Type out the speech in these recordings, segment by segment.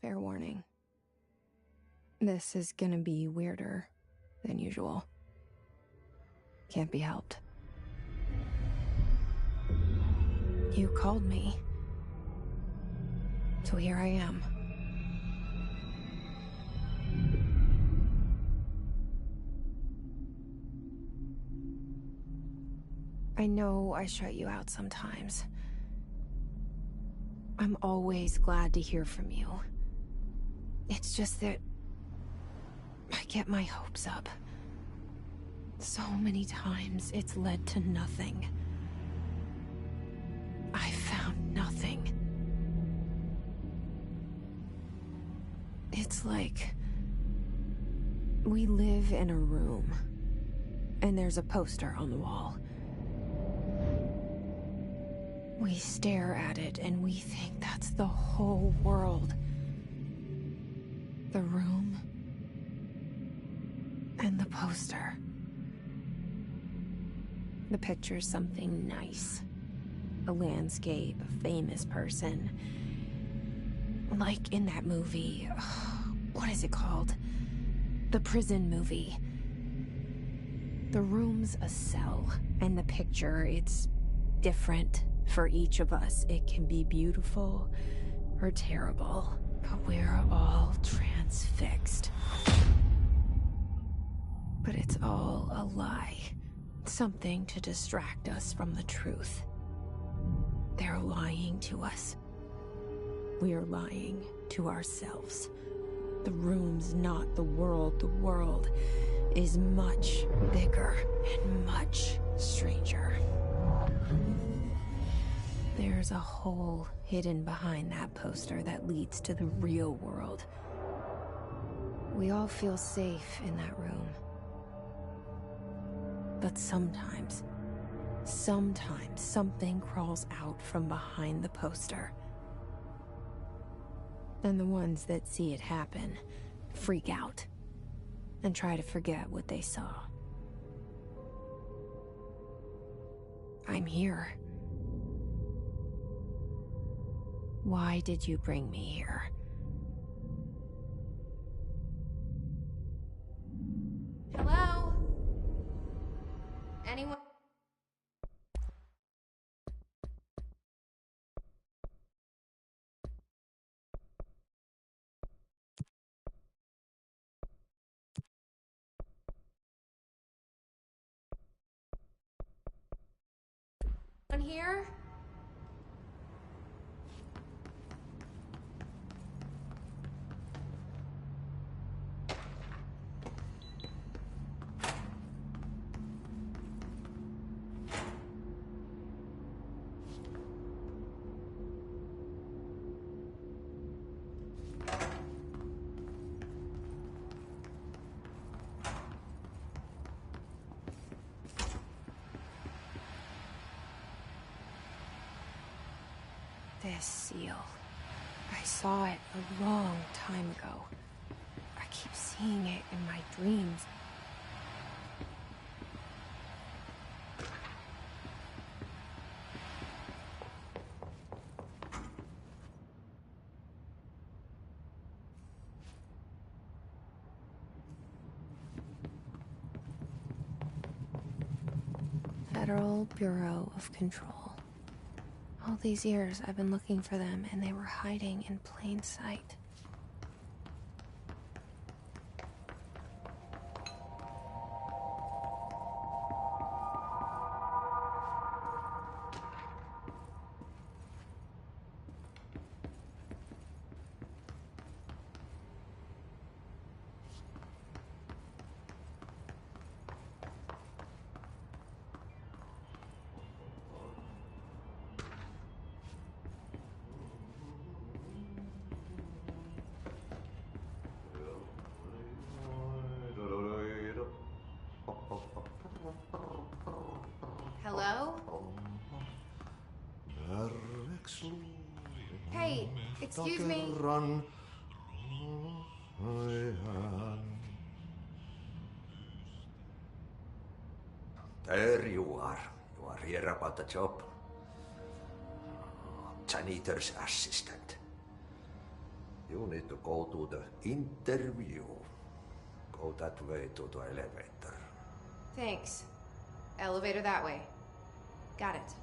Fair warning. This is gonna be weirder than usual. Can't be helped. You called me. So here I am. I know I shut you out sometimes. I'm always glad to hear from you. It's just that I get my hopes up. So many times it's led to nothing. I found nothing. It's like we live in a room, and there's a poster on the wall. We stare at it and we think that's the whole world. The room and the poster. The picture's something nice. A landscape, a famous person. Like in that movie, what is it called? The prison movie. The room's a cell, and the picture, it's different for each of us. It can be beautiful or terrible, but we're all transfixed. But it's all a lie. Something to distract us from the truth. They're lying to us. We're lying to ourselves. The room's not the world. The world is much bigger and much stranger. There's a hole hidden behind that poster that leads to the real world. We all feel safe in that room. But sometimes something crawls out from behind the poster. And the ones that see it happen freak out and try to forget what they saw. I'm here. Why did you bring me here? Hello? Anyone? Here? This seal. I saw it a long time ago. I keep seeing it in my dreams. Federal Bureau of Control. All these years, I've been looking for them, and they were hiding in plain sight. Hello? Hey, excuse me. There you are. You are here about the job. Janitor's assistant. You need to go to the interview. Go that way to the elevator. Thanks. Elevator that way. Got it.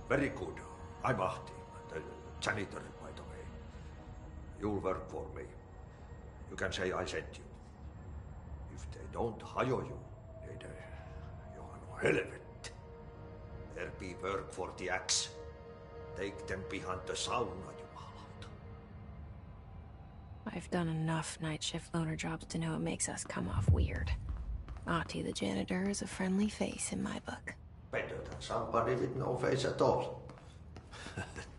Very good. I'm Ahti, the janitor, by the way. You'll work for me. You can say I sent you. If they don't hire you, then you are no helvet. There be work for the axe. Take them behind the sauna, jumalauta. I've done enough night shift loner jobs to know it makes us come off weird. Ahti the janitor is a friendly face in my book. Better than somebody with no face at all.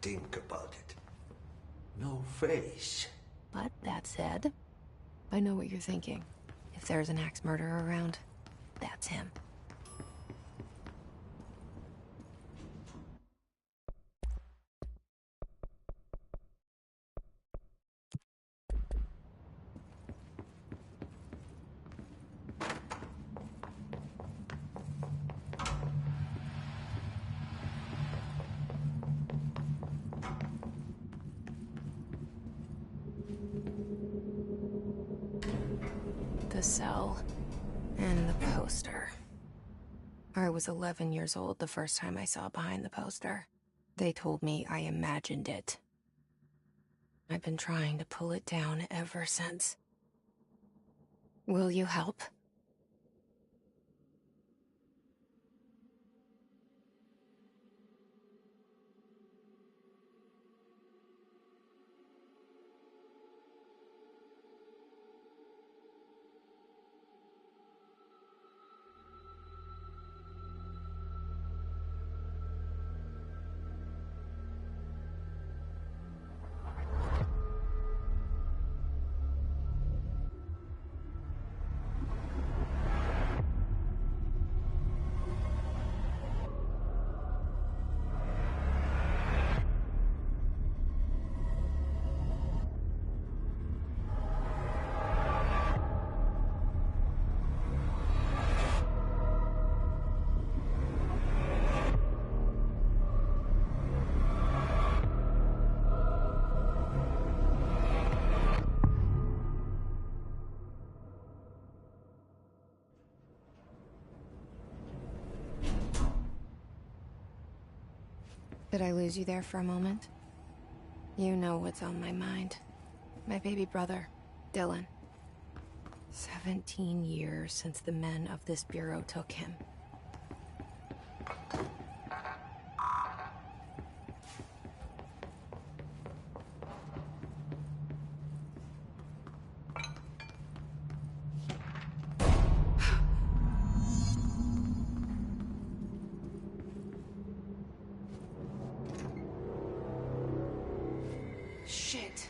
Think about it. No face. But that said, I know what you're thinking. If there's an axe murderer around, that's him. The cell and the poster. I was 11 years old the first time I saw behind the poster. They told me I imagined it. I've been trying to pull it down ever since. Will you help? Did I lose you there for a moment? You know what's on my mind. My baby brother, Dylan. 17 years since the men of this bureau took him. Shit.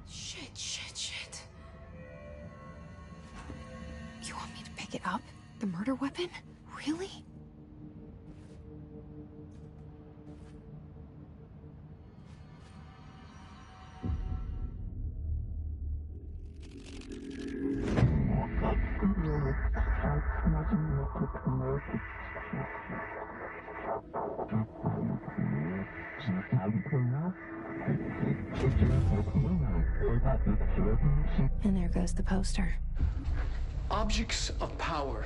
Shit. You want me to pick it up? The murder weapon? Really? And there goes the poster. Objects of power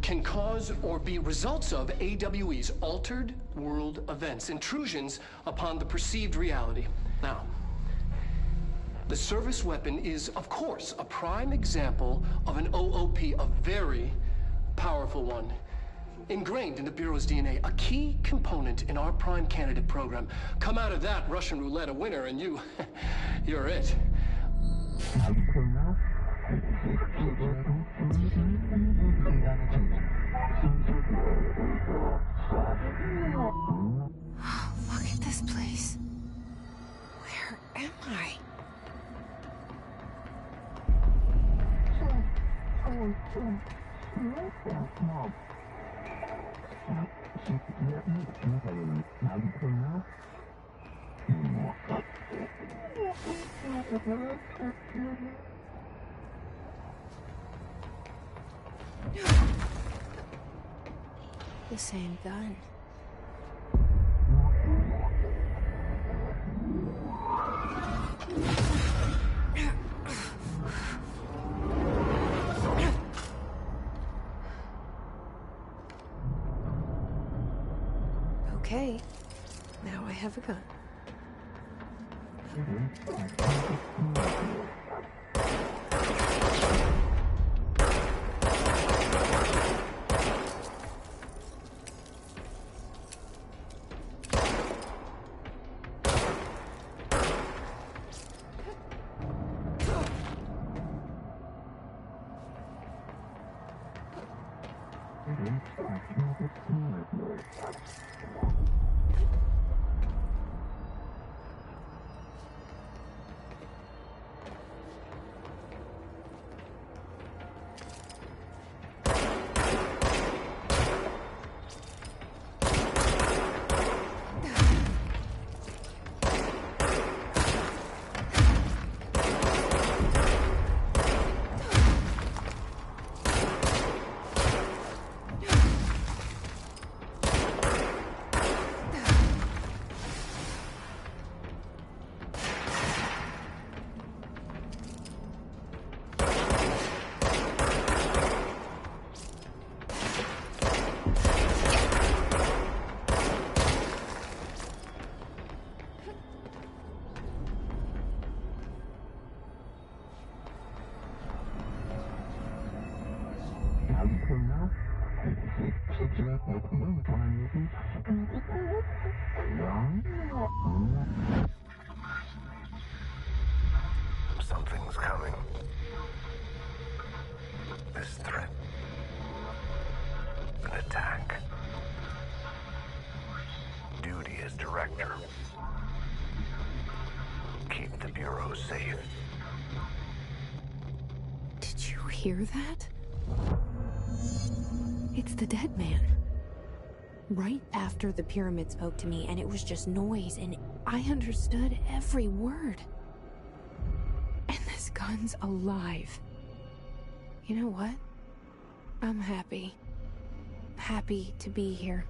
can cause or be results of AWE's altered world events, intrusions upon the perceived reality. Now, the service weapon is, of course, a prime example of an OOP, a very powerful one. Ingrained in the Bureau's DNA, a key component in our prime candidate program. Come out of that Russian roulette a winner and you're it. Look at this place. Where am I? The same gun. Okay, now I have a gun. Something's coming. This threat. An attack. Duty as director. Keep the Bureau safe. Did you hear that? It's the dead man. Right after the pyramid spoke to me, and it was just noise, and I understood every word. And this gun's alive. You know what? I'm happy. Happy to be here.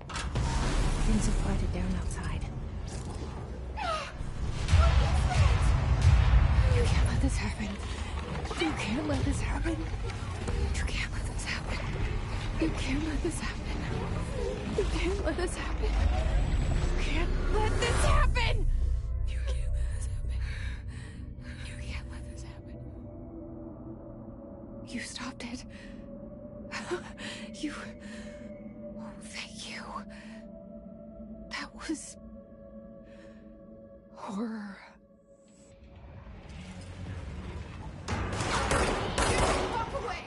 Things have quieted down outside. You can't let this happen. You can't let this happen. You can't let this happen. You can't let this happen. You can't let this happen. You can't let this happen. You can't let this happen. You can't let this happen. You stopped it. You... Oh, thank you. That was... horror. Walk away!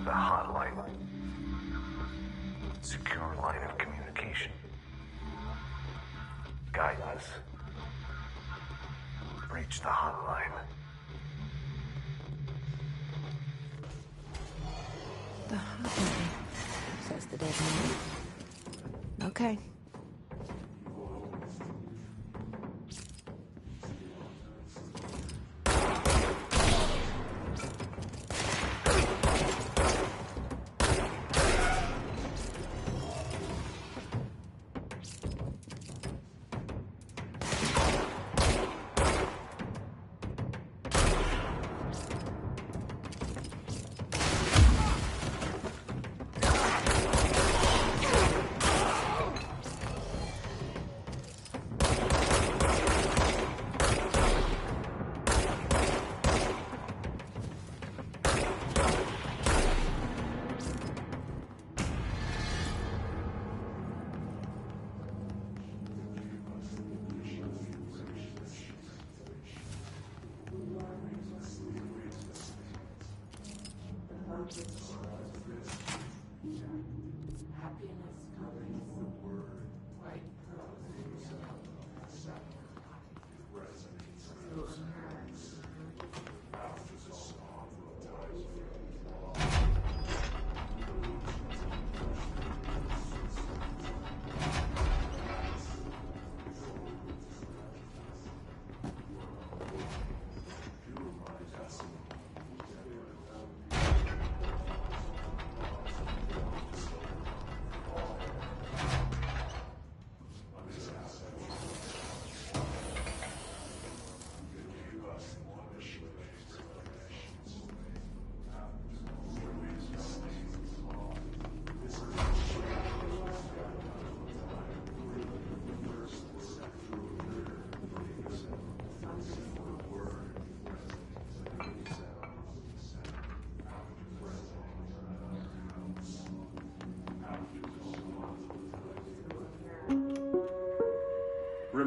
The hotline. Secure line of communication. Guidance. Reach the hotline. The hotline, says the dead man. Okay.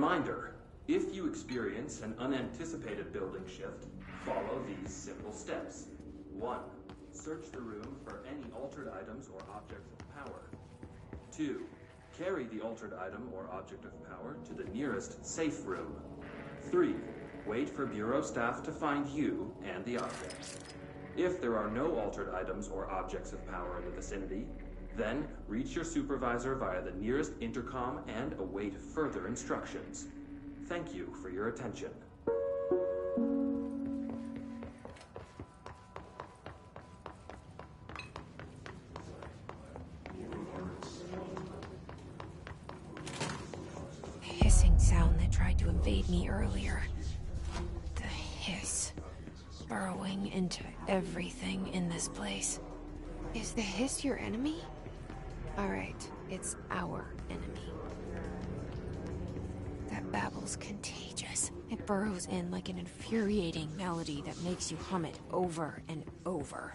Reminder, if you experience an unanticipated building shift, follow these simple steps. 1. Search the room for any altered items or objects of power. 2. Carry the altered item or object of power to the nearest safe room. 3. Wait for Bureau staff to find you and the objects. If there are no altered items or objects of power in the vicinity, then reach your supervisor via the nearest intercom and await further instructions. Thank you for your attention. Hissing sound that tried to invade me earlier. The hiss. Burrowing into everything in this place. Is the hiss your enemy? Alright, it's our enemy. That babble's contagious. It burrows in like an infuriating melody that makes you hum it over and over.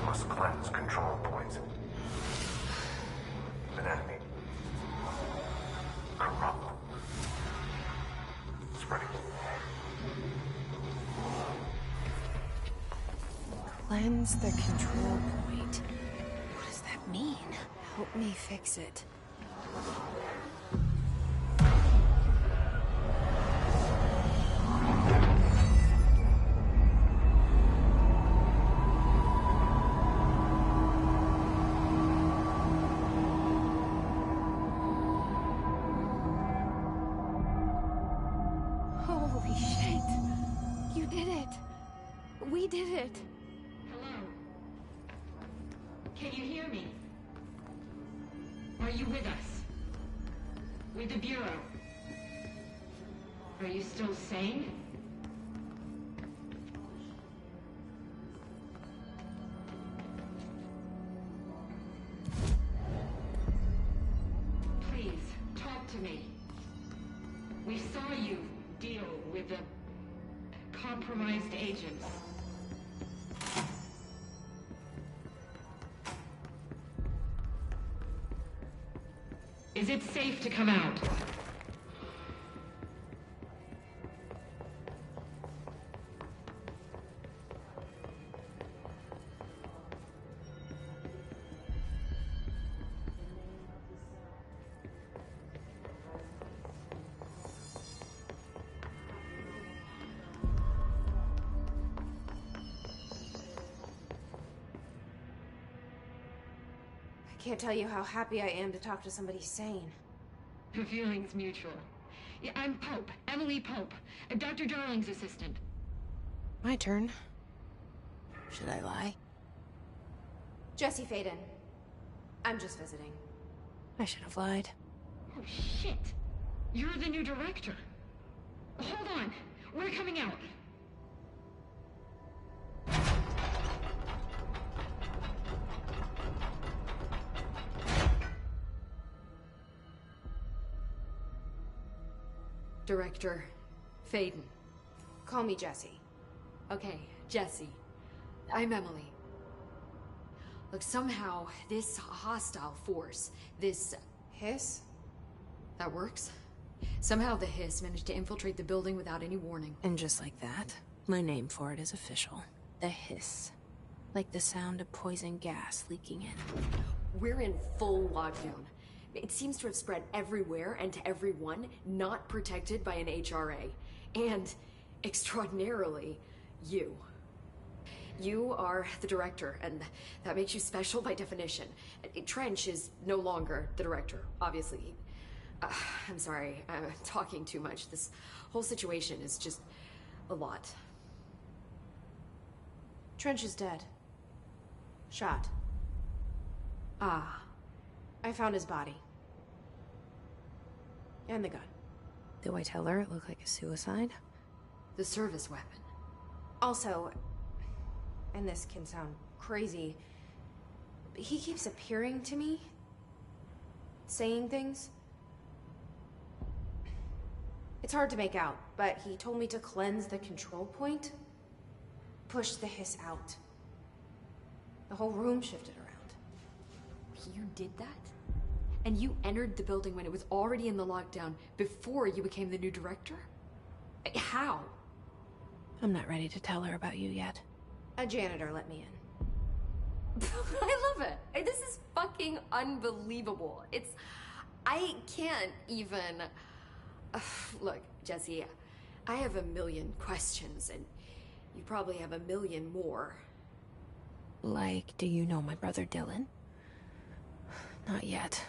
Must cleanse control points. An enemy. Corrupt. Spreading. Cleanse the control point. What does that mean? Help me fix it. Holy shit! You did it! We did it! Hello? Can you hear me? Are you with us? With the Bureau? Are you still sane? Please, talk to me. We saw you deal with the compromised agents. Is it safe to come out? I can't tell you how happy I am to talk to somebody sane. The feeling's mutual. Yeah, I'm Pope, Emily Pope, Dr. Darling's assistant. My turn. Should I lie? Jesse Faden. I'm just visiting. I should have lied. Oh, shit. You're the new director. Hold on. We're coming out. Director Faden. Call me Jesse. Okay, Jesse. I'm Emily. Look, somehow this hostile force, this... Hiss? That works? Somehow the hiss managed to infiltrate the building without any warning. And just like that, my name for it is official. The Hiss. Like the sound of poison gas leaking in. We're in full lockdown. It seems to have spread everywhere and to everyone not protected by an HRA. And, extraordinarily, you. You are the director, and that makes you special by definition. Trench is no longer the director, obviously. I'm sorry, I'm talking too much. This whole situation is just a lot. Trench is dead. Shot. Ah. I found his body. And the gun. Do I tell her it looked like a suicide? The service weapon. Also, and this can sound crazy, but he keeps appearing to me. Saying things. It's hard to make out, but he told me to cleanse the control point. Push the hiss out. The whole room shifted around. You did that? And you entered the building when it was already in the lockdown before you became the new director? How? I'm not ready to tell her about you yet. A janitor let me in. I love it. This is fucking unbelievable. I can't even... Look, Jesse, I have a million questions, and you probably have a million more. Like, do you know my brother Dylan? Not yet.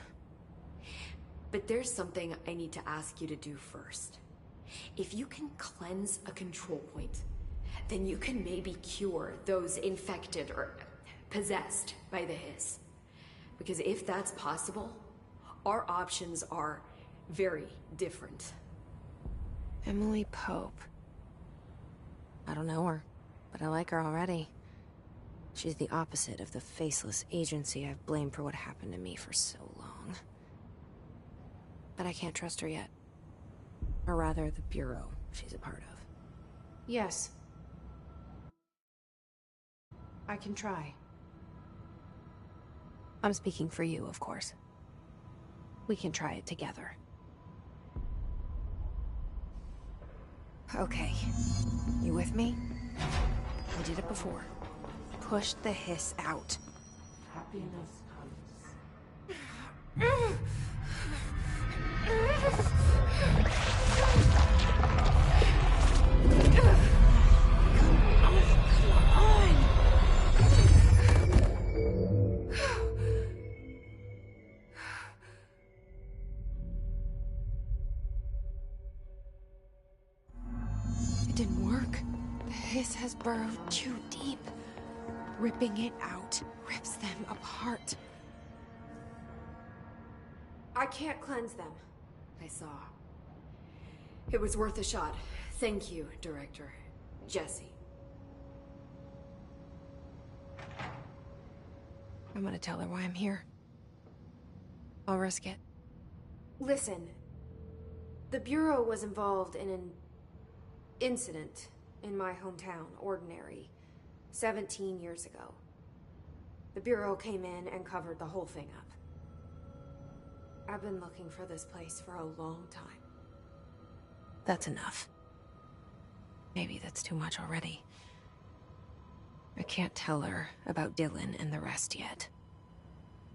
But there's something I need to ask you to do first. If you can cleanse a control point, then you can maybe cure those infected or possessed by the hiss. Because if that's possible, our options are very different. Emily Pope. I don't know her, but I like her already. She's the opposite of the faceless agency I've blamed for what happened to me for so long. But I can't trust her yet. Or rather, the Bureau she's a part of. Yes. I can try. I'm speaking for you, of course. We can try it together. Okay. You with me? We did it before. Push the hiss out. Happiness comes. It didn't work. The hiss has burrowed too deep. Ripping it out rips them apart. I can't cleanse them. I saw. It was worth a shot. Thank you, Director. Jesse. I'm gonna tell her why I'm here. I'll risk it. Listen. The Bureau was involved in an incident in my hometown, Ordinary, 17 years ago. The Bureau came in and covered the whole thing up. I've been looking for this place for a long time. That's enough. Maybe that's too much already. I can't tell her about Dylan and the rest yet.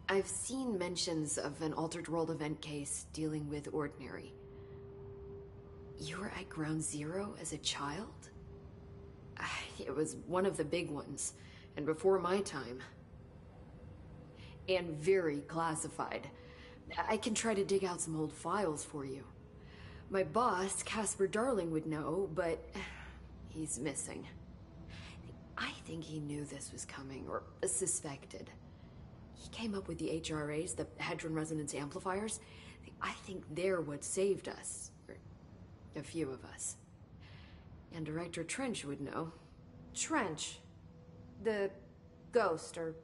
I've seen mentions of an Altered World event case dealing with Ordinary. You were at Ground Zero as a child? It was one of the big ones, and before my time. And very classified. I can try to dig out some old files for you. My boss, Casper Darling, would know, but he's missing. I think he knew this was coming, or suspected. He came up with the HRAs, the Hadron Resonance Amplifiers. I think they're what saved us. Or a few of us. And Director Trench would know. Trench, the ghost, or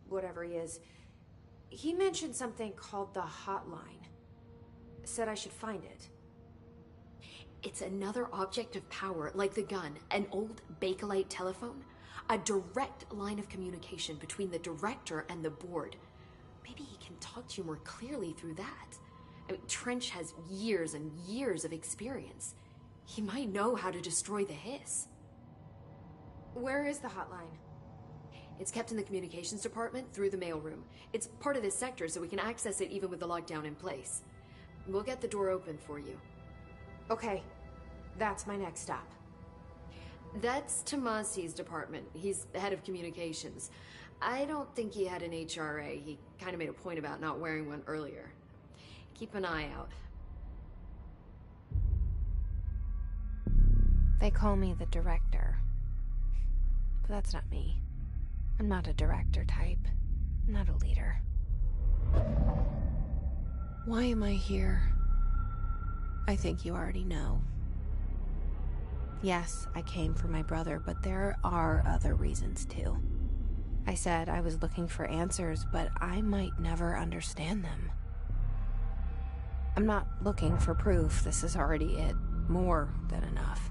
whatever he is, he mentioned something called the hotline. Said I should find it. It's another object of power, like the gun, an old Bakelite telephone. A direct line of communication between the director and the board. Maybe he can talk to you more clearly through that. I mean, Trench has years and years of experience. He might know how to destroy the hiss. Where is the hotline? It's kept in the communications department through the mailroom. It's part of this sector, so we can access it even with the lockdown in place. We'll get the door open for you. Okay, that's my next stop. That's Tomasi's department. He's the head of communications. I don't think he had an HRA. He kind of made a point about not wearing one earlier. Keep an eye out. They call me the director. But that's not me. I'm not a director type. I'm not a leader. Why am I here? I think you already know. Yes, I came for my brother, but there are other reasons too. I said I was looking for answers, but I might never understand them. I'm not looking for proof. This is already it. More than enough.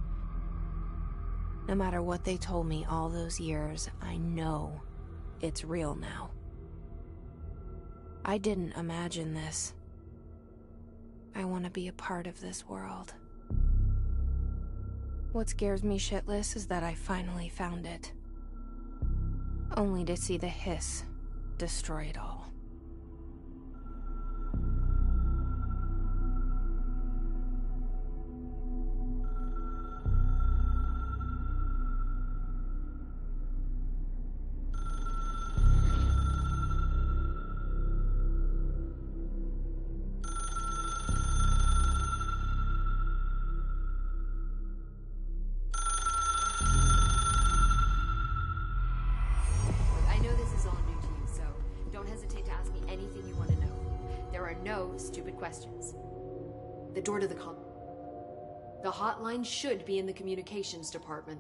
No matter what they told me all those years, I know it's real now. I didn't imagine this. I want to be a part of this world. What scares me shitless is that I finally found it. Only to see the hiss destroy it all. Questions. The door to the The hotline should be in the communications department.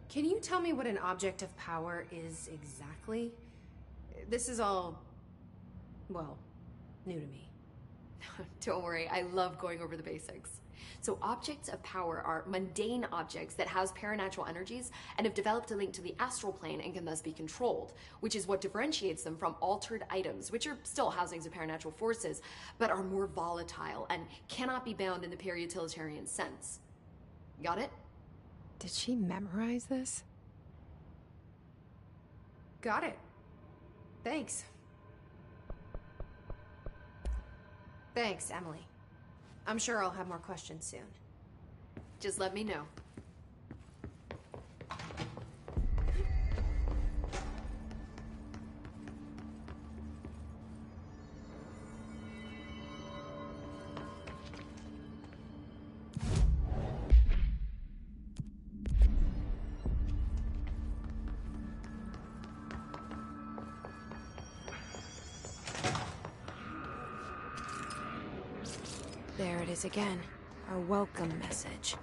Can you tell me what an object of power is exactly? This is all, well, new to me. Don't worry, I love going over the basics. So objects of power are mundane objects that house paranatural energies and have developed a link to the astral plane and can thus be controlled, which is what differentiates them from altered items, which are still housings of paranatural forces, but are more volatile and cannot be bound in the peri-utilitarian sense. Got it? Did she memorize this? Got it. Thanks. Thanks, Emily. I'm sure I'll have more questions soon. Just let me know. There it is again. Our welcome message.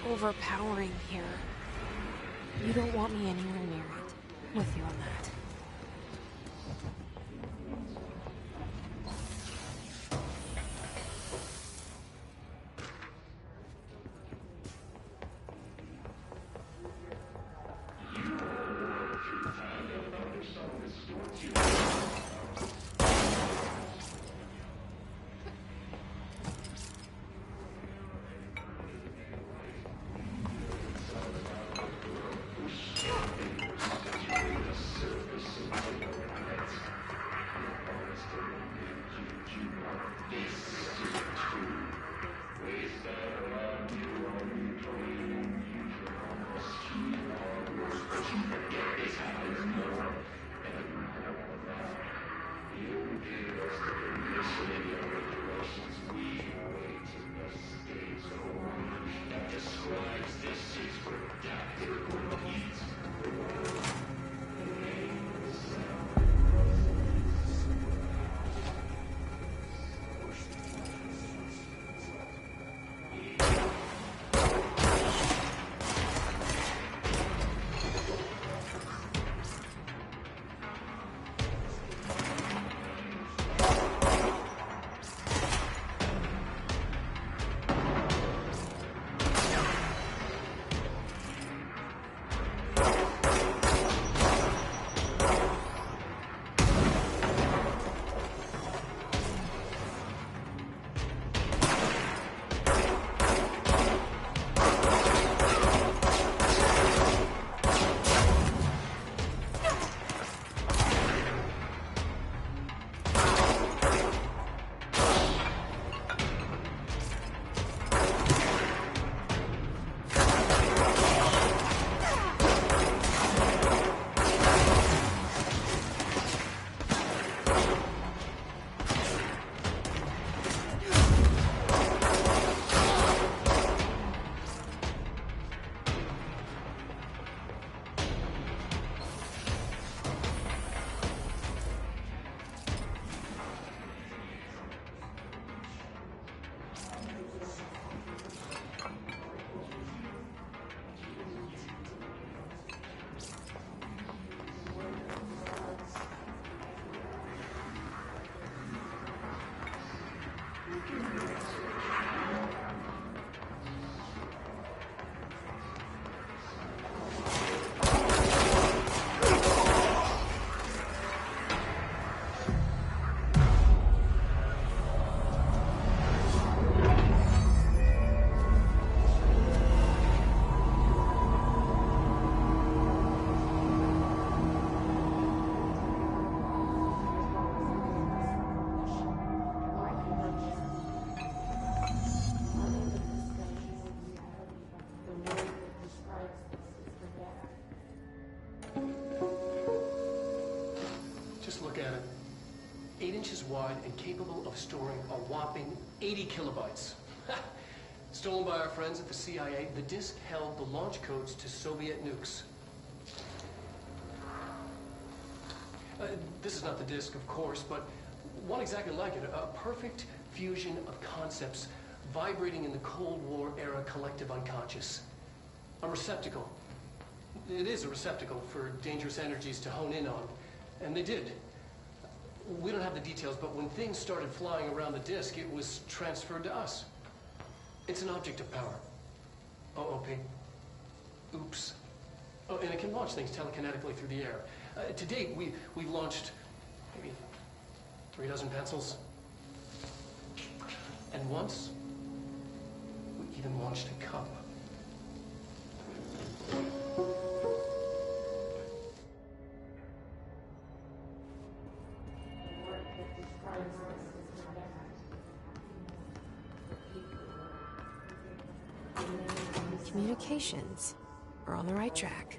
overpowering here. You don't want me anywhere near it. With you on that. Just look at it. 8 inches wide and capable of storing a whopping 80 kilobytes. Stolen by our friends at the CIA, the disk held the launch codes to Soviet nukes. This is not the disk, of course, but one exactly like it. A perfect fusion of concepts vibrating in the Cold War era collective unconscious. A receptacle. It is a receptacle for dangerous energies to hone in on. And they did. We don't have the details, but when things started flying around the disk, it was transferred to us. It's an object of power. OOP. Oops. Oh, and it can launch things telekinetically through the air. To date, we've launched maybe 3 dozen pencils. And once, we even launched a cup. Communications. We're on the right track.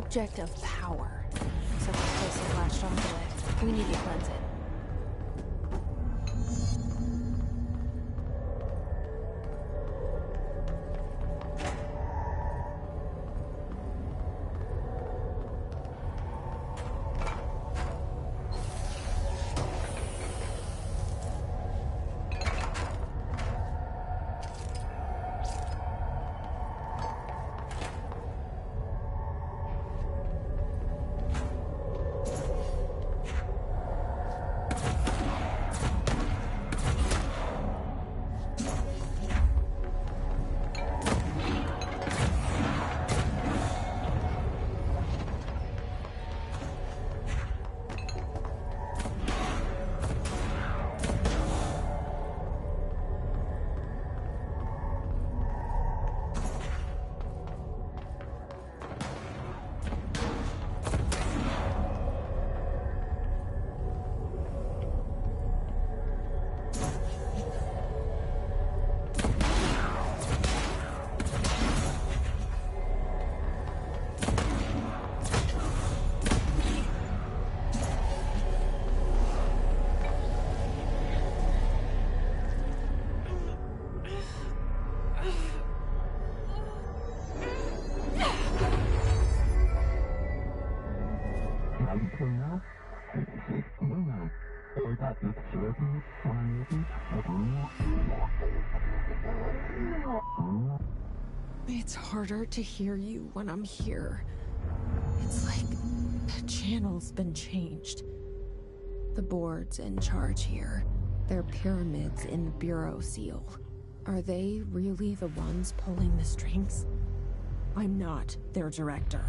object of power. So this place is latched onto it. We need to cleanse it. It's harder to hear you when I'm here. It's like the channel's been changed. The board's in charge here. They're pyramids in the Bureau seal. Are they really the ones pulling the strings? I'm not their director.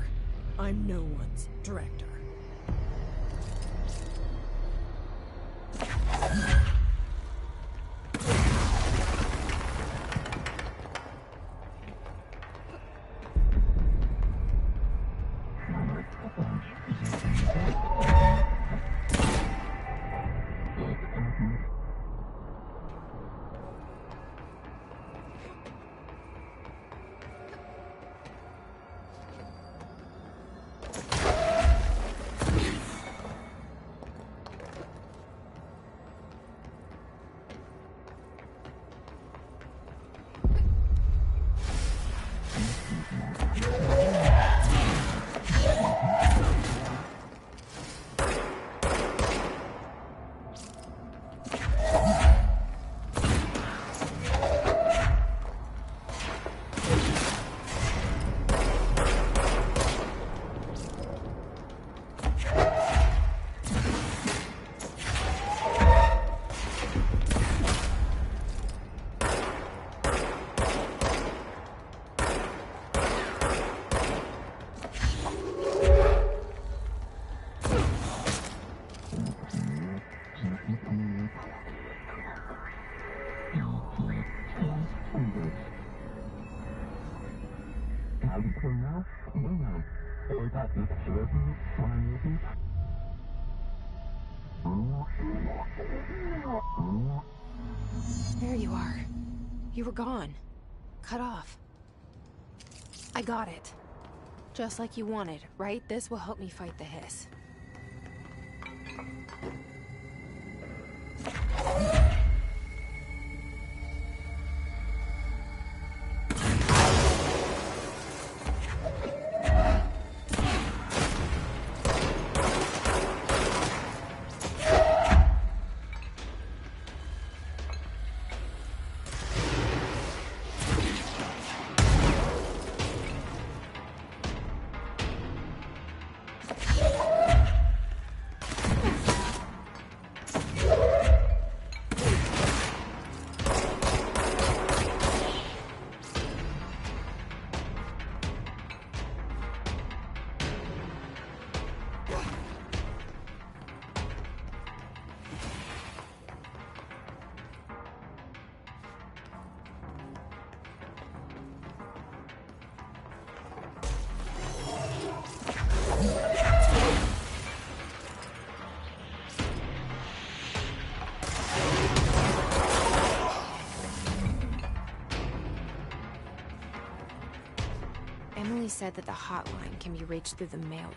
I'm no one's director. There you are. You were gone. Cut off. I got it. Just like you wanted, right? This will help me fight the hiss. said that the hotline can be reached through the mailroom.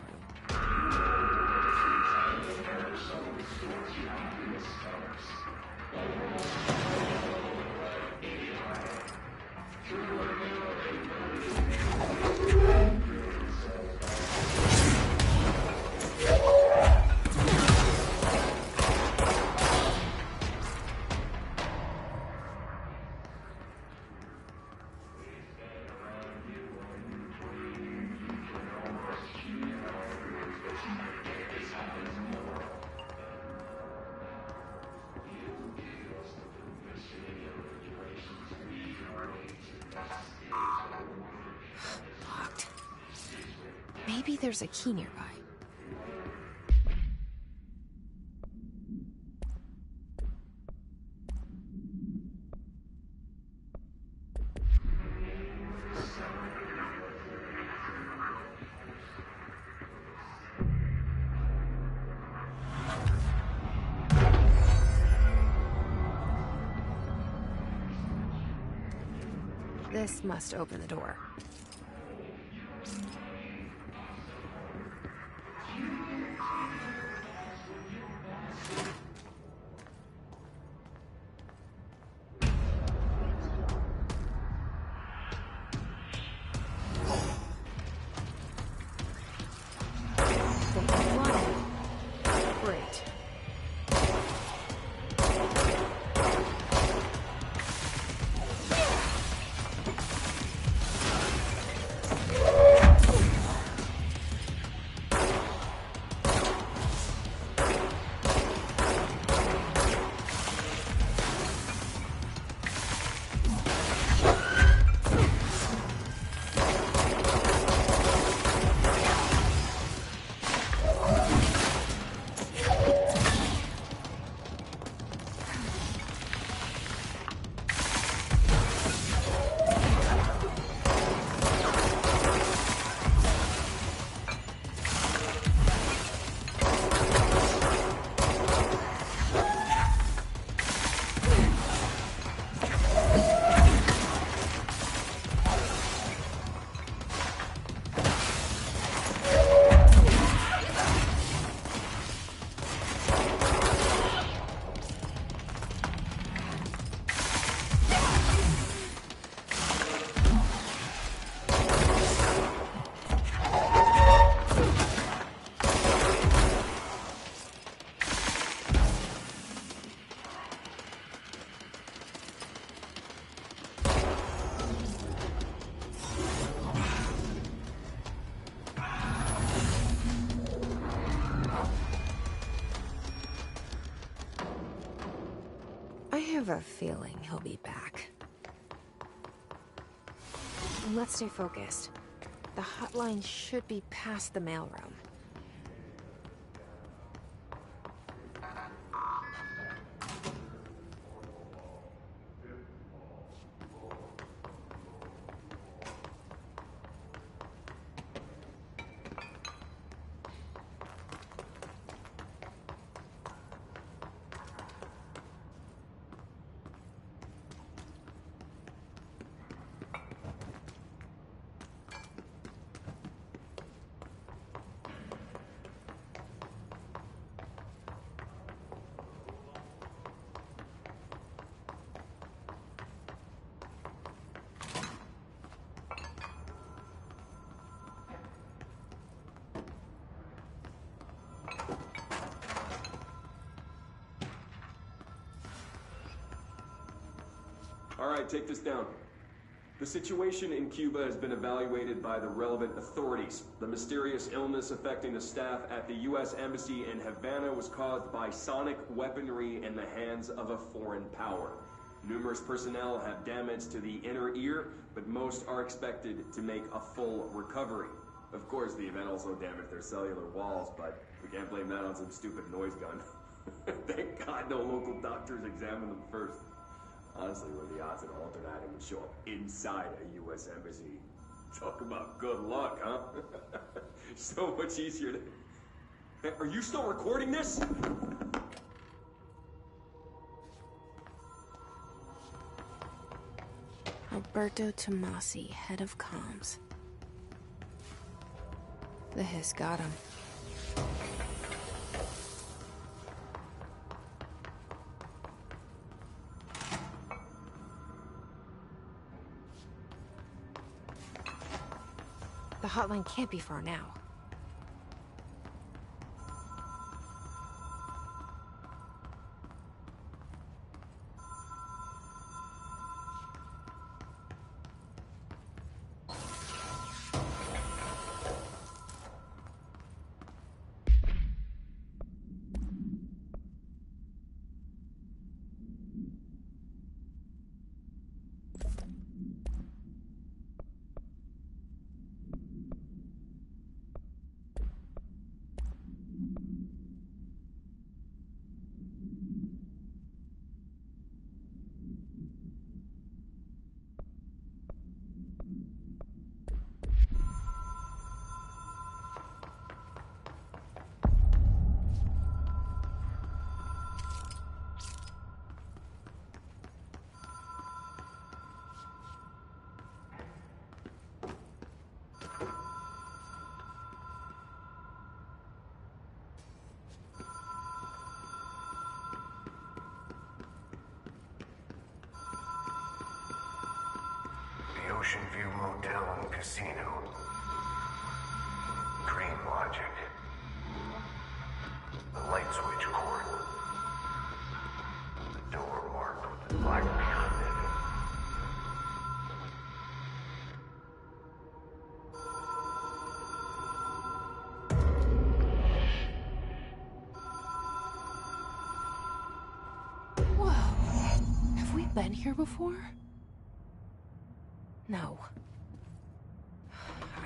Locked. Maybe there's a key nearby. This must open the door. Great. I have a feeling he'll be back. Let's stay focused. The hotline should be past the mailroom. All right, take this down. The situation in Cuba has been evaluated by the relevant authorities. The mysterious illness affecting the staff at the U.S. Embassy in Havana was caused by sonic weaponry in the hands of a foreign power. Numerous personnel have damage to the inner ear, but most are expected to make a full recovery. Of course, the event also damaged their cellular walls, but we can't blame that on some stupid noise gun. Thank God no local doctors examined them first. Honestly, what are the odds that an alternate item would show up inside a U.S. embassy? Talk about good luck, huh? So much easier to... Hey, are you still recording this? Alberto Tomasi, head of comms. The hiss got him. The hotline can't be far now. Ocean View Motel and Casino. Dream logic. The light switch cord. The door marked with the black pyramid. Whoa. Have we been here before? No.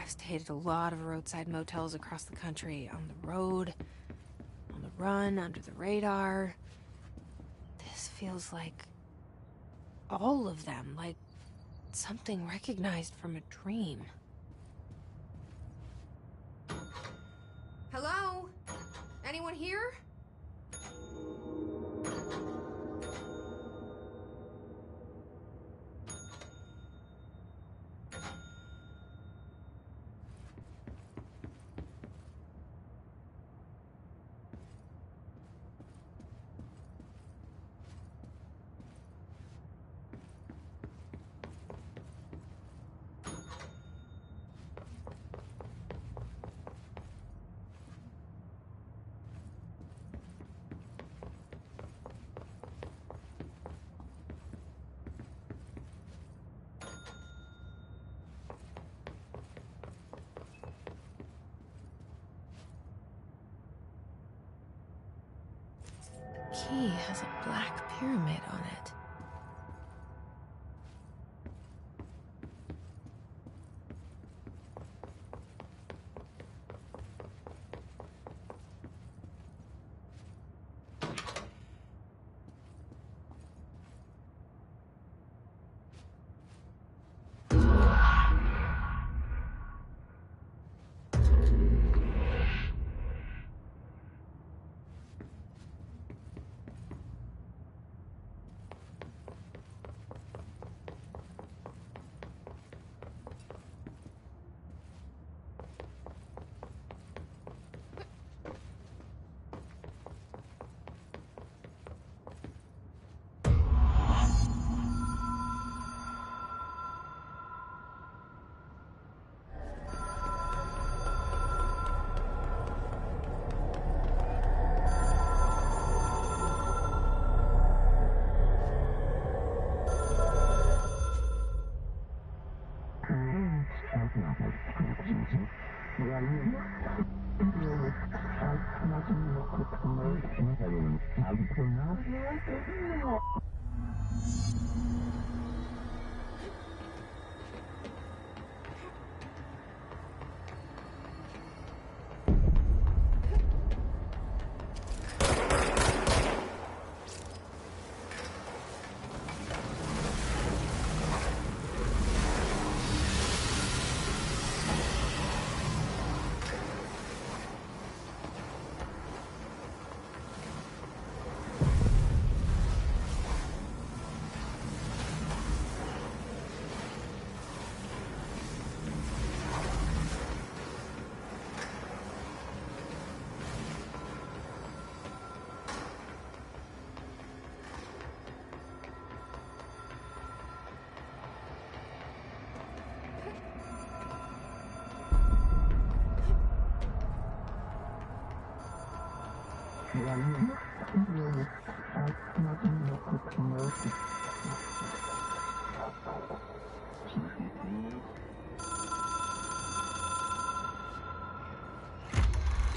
I've stayed at a lot of roadside motels across the country, on the road, on the run, under the radar. This feels like all of them, like something recognized from a dream. Hello? Anyone here? Key has a black pyramid on it.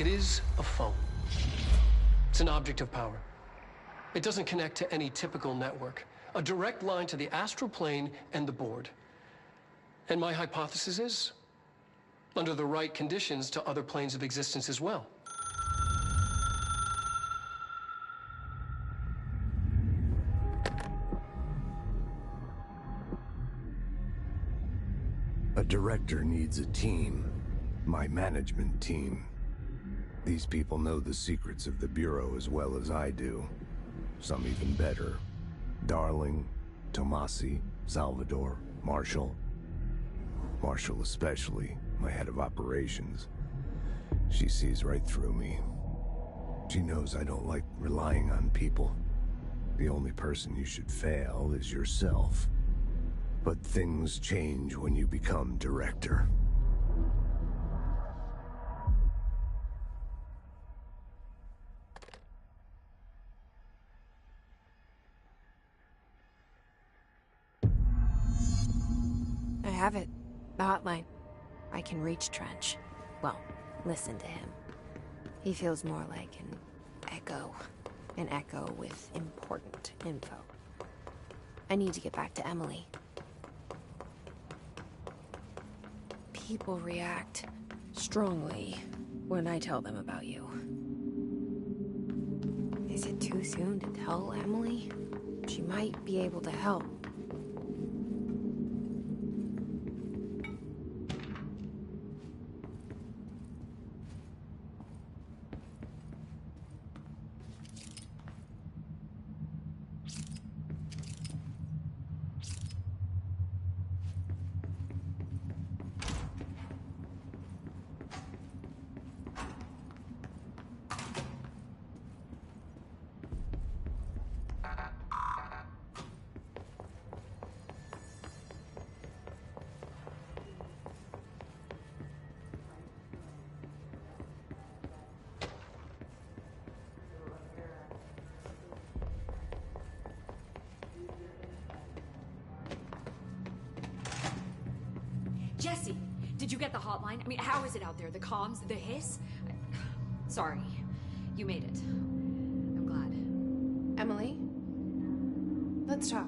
It is a phone. It's an object of power. It doesn't connect to any typical network. A direct line to the astral plane and the board. And my hypothesis is, under the right conditions, to other planes of existence as well. A director needs a team. My management team. These people know the secrets of the Bureau as well as I do. Some even better. Darling, Tomasi, Salvador, Marshall. Marshall especially, my head of operations. She sees right through me. She knows I don't like relying on people. The only person you should fail is yourself. But things change when you become director. I have it. The hotline. I can reach Trench. Well, listen to him. He feels more like an echo. An echo with important info. I need to get back to Emily. People react strongly when I tell them about you. Is it too soon to tell Emily? She might be able to help. Jesse, did you get the hotline? I mean, how is it out there? The comms, the hiss? Sorry, you made it. I'm glad. Emily? Let's talk.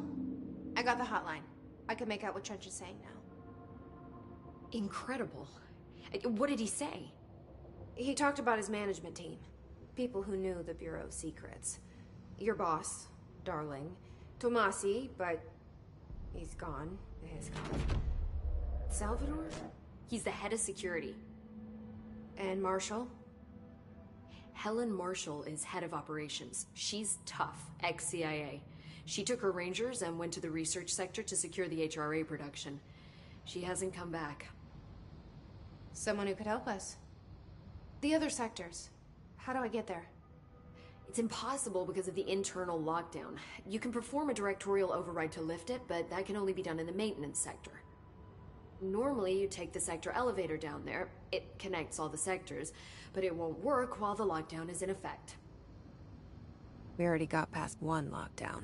I got the hotline. I can make out what Trench is saying now. Incredible. What did he say? He talked about his management team. People who knew the Bureau's secrets. Your boss, Darling. Tomasi, but he's gone. He's gone. Salvador? He's the head of security. And Marshall? Helen Marshall is head of operations. She's tough, ex-CIA. She took her Rangers and went to the research sector to secure the HRA production. She hasn't come back. Someone who could help us. The other sectors. How do I get there? It's impossible because of the internal lockdown. You can perform a directorial override to lift it, but that can only be done in the maintenance sector. Normally, you take the sector elevator down there. It connects all the sectors, but it won't work while the lockdown is in effect. We already got past one lockdown.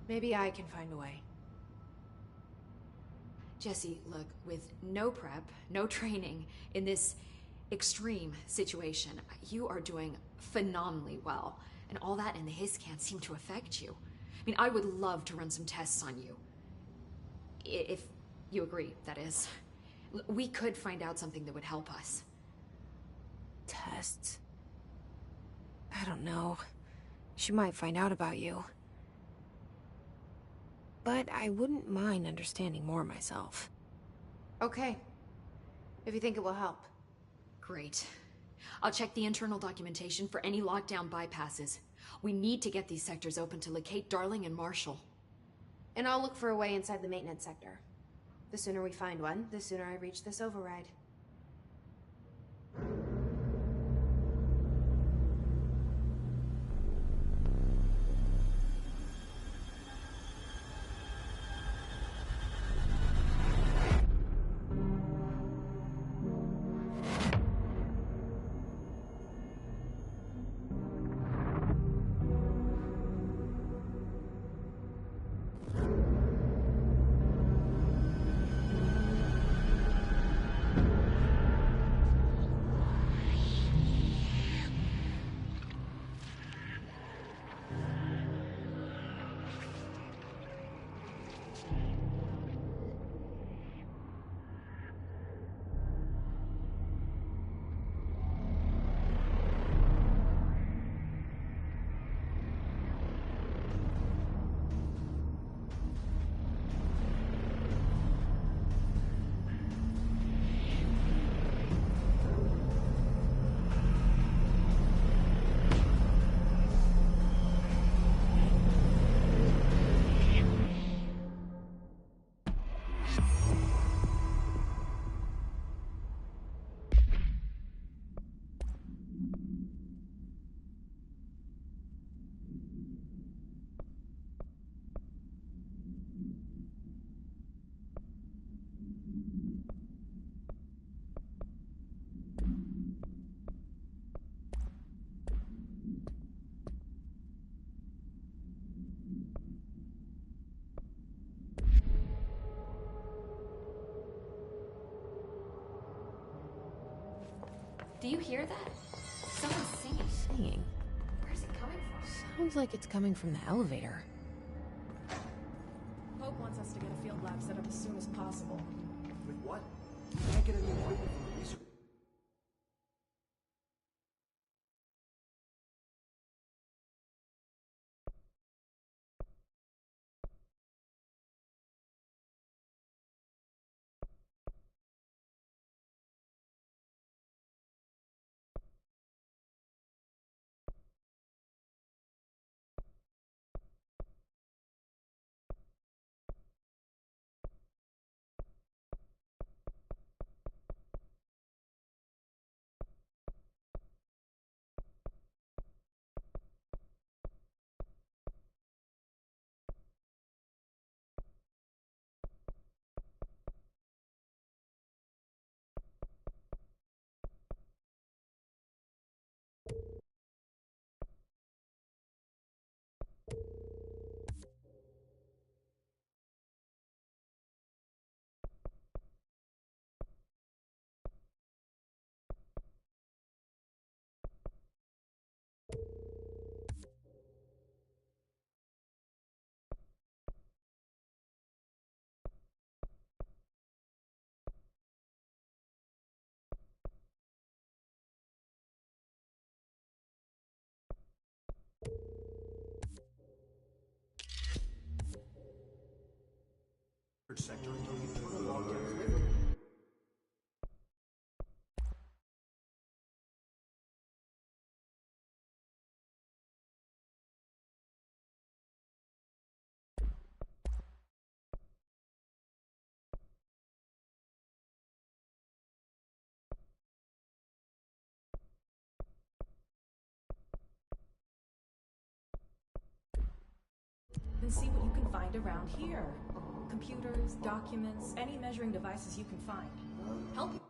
Maybe I can find a way. Jesse, look, with no prep, no training, in this extreme situation, you are doing phenomenally well. And all that and the hiss can't seem to affect you. I mean, I would love to run some tests on you. If you agree, that is. We could find out something that would help us. Tests? I don't know. She might find out about you. But I wouldn't mind understanding more myself. Okay. If you think it will help. Great. I'll check the internal documentation for any lockdown bypasses. We need to get these sectors open to locate Darling and Marshall. And I'll look for a way inside the maintenance sector. The sooner we find one, the sooner I reach this override. Do you hear that? Someone's singing. Singing? Where's it coming from? Sounds like it's coming from the elevator. Pope wants us to get a field lab set up as soon as possible. With what? Can't get any equipment from the research. Sector until you turn a lockdown later. Then see what you can find around here. Computers, documents, any measuring devices you can find. Help you.